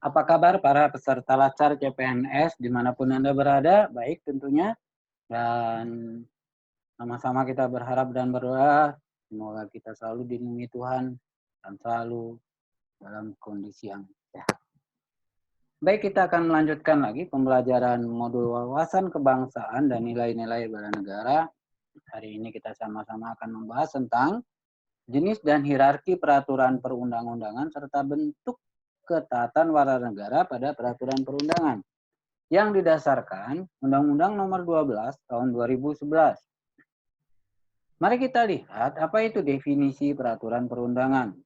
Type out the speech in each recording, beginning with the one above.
Apa kabar para peserta Lacar CPNS dimanapun Anda berada? Baik tentunya. Dan sama-sama kita berharap dan berdoa semoga kita selalu dilindungi Tuhan dan selalu dalam kondisi yang sehat. Baik, kita akan melanjutkan lagi pembelajaran modul wawasan kebangsaan dan nilai-nilai bela negara. Hari ini kita sama-sama akan membahas tentang jenis dan hierarki peraturan perundang-undangan serta bentuk ketaatan warga negara pada peraturan perundangan yang didasarkan Undang-Undang Nomor 12 Tahun 2011. Mari kita lihat apa itu definisi peraturan perundangan.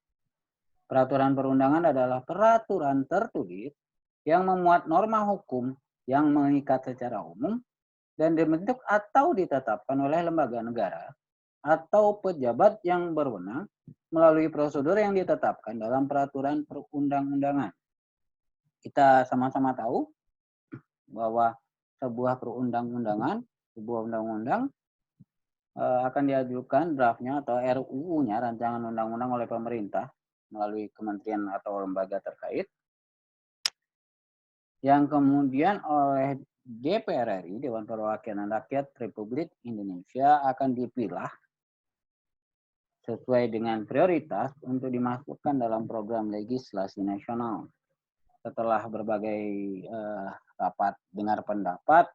Peraturan perundangan adalah peraturan tertulis yang memuat norma hukum yang mengikat secara umum dan dibentuk atau ditetapkan oleh lembaga negara atau pejabat yang berwenang melalui prosedur yang ditetapkan dalam peraturan perundang-undangan. Kita sama-sama tahu bahwa sebuah perundang-undangan, sebuah undang-undang akan diajukan draftnya atau RUU-nya, rancangan undang-undang oleh pemerintah melalui kementerian atau lembaga terkait, yang kemudian oleh DPR RI, Dewan Perwakilan Rakyat Republik Indonesia, akan dipilah sesuai dengan prioritas untuk dimasukkan dalam program legislasi nasional. Setelah berbagai rapat dengar pendapat,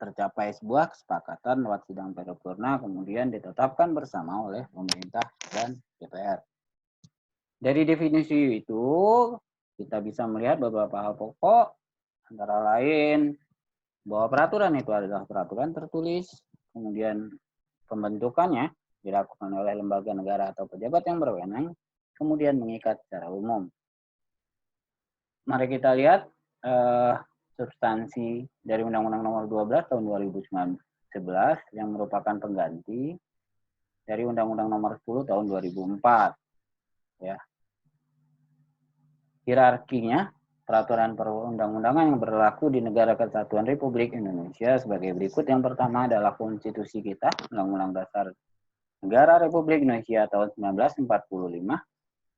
tercapai sebuah kesepakatan lewat sidang paripurna, kemudian ditetapkan bersama oleh pemerintah dan DPR. Dari definisi itu, kita bisa melihat beberapa hal pokok, antara lain bahwa peraturan itu adalah peraturan tertulis, kemudian pembentukannya dilakukan oleh lembaga negara atau pejabat yang berwenang, kemudian mengikat secara umum. Mari kita lihat substansi dari Undang-Undang Nomor 12 Tahun 2011 yang merupakan pengganti dari Undang-Undang Nomor 10 Tahun 2004. Ya. Hierarkinya peraturan perundang-undangan yang berlaku di Negara Kesatuan Republik Indonesia sebagai berikut. Yang pertama adalah konstitusi kita, Undang-Undang Dasar Negara Republik Indonesia tahun 1945.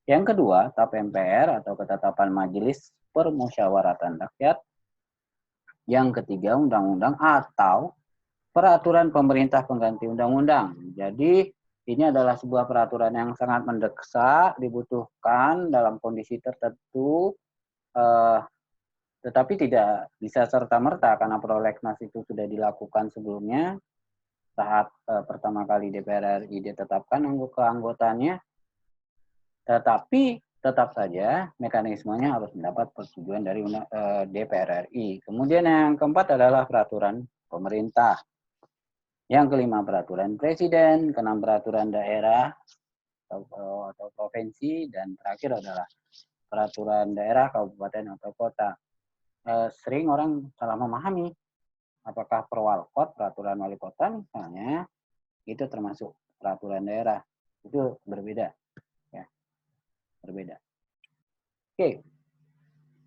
Yang kedua, TAP MPR atau Ketetapan Majelis Permusyawaratan Rakyat. Yang ketiga, undang-undang atau peraturan pemerintah pengganti undang-undang. Jadi ini adalah sebuah peraturan yang sangat mendesak, dibutuhkan dalam kondisi tertentu, tetapi tidak bisa serta-merta karena prolegnas itu sudah dilakukan sebelumnya saat pertama kali DPR RI ditetapkan keanggotaannya, tetapi tetap saja mekanismenya harus mendapat persetujuan dari DPR RI. Kemudian yang keempat adalah peraturan pemerintah. Yang kelima peraturan presiden, keenam peraturan daerah atau provinsi, dan terakhir adalah peraturan daerah, kabupaten atau kota. Sering orang salah memahami apakah perwalkot, peraturan wali kota misalnya, itu termasuk peraturan daerah. Itu berbeda. Ya, berbeda. Oke.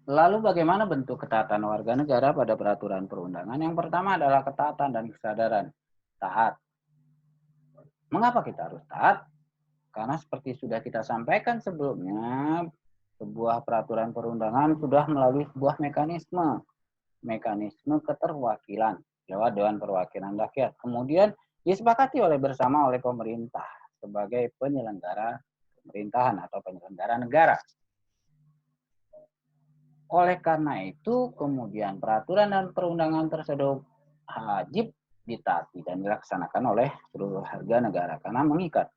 Lalu bagaimana bentuk ketaatan warga negara pada peraturan perundangan? Yang pertama adalah ketaatan dan kesadaran. Taat. Mengapa kita harus taat? Karena seperti sudah kita sampaikan sebelumnya, sebuah peraturan perundangan sudah melalui sebuah mekanisme keterwakilan lewat Dewan Perwakilan Rakyat. Kemudian disepakati bersama oleh pemerintah sebagai penyelenggara pemerintahan atau penyelenggara negara. Oleh karena itu, kemudian peraturan dan perundangan tersebut wajib ditaati dan dilaksanakan oleh seluruh warga negara karena mengikat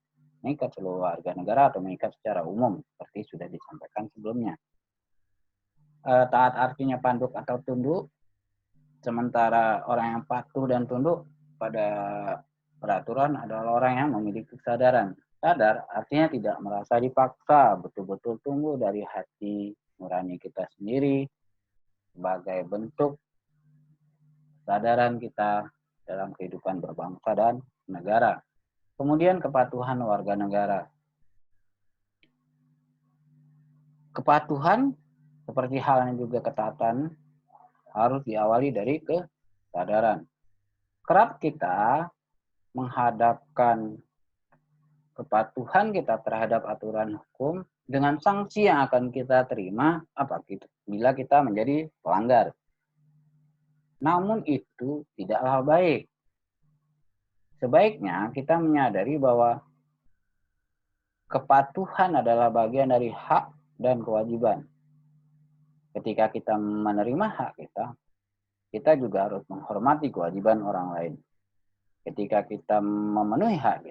seluruh warga negara atau mengikat secara umum seperti sudah disampaikan sebelumnya. Taat artinya panduk atau tunduk, sementara orang yang patuh dan tunduk pada peraturan adalah orang yang memiliki kesadaran. Sadar artinya tidak merasa dipaksa, betul-betul tumbuh dari hati nurani kita sendiri sebagai bentuk kesadaran kita dalam kehidupan berbangsa dan negara. Kemudian kepatuhan warga negara. Kepatuhan seperti halnya juga ketaatan harus diawali dari kesadaran. Kerap kita menghadapkan kepatuhan kita terhadap aturan hukum dengan sanksi yang akan kita terima bila kita menjadi pelanggar. Namun itu tidaklah baik. Sebaiknya kita menyadari bahwa kepatuhan adalah bagian dari hak dan kewajiban. Ketika kita menerima hak kita juga harus menghormati kewajiban orang lain. Ketika kita memenuhi hak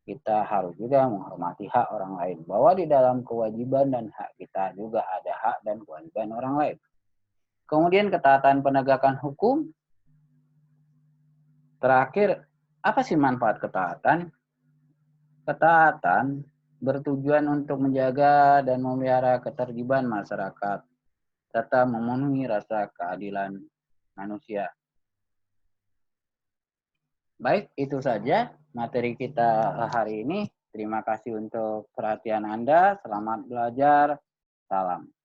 kita harus juga menghormati hak orang lain. Bahwa di dalam kewajiban dan hak kita juga ada hak dan kewajiban orang lain. Kemudian ketaatan penegakan hukum. Terakhir, apa sih manfaat ketaatan? Ketaatan bertujuan untuk menjaga dan memelihara ketertiban masyarakat serta memenuhi rasa keadilan manusia. Baik, itu saja materi kita hari ini. Terima kasih untuk perhatian Anda. Selamat belajar. Salam.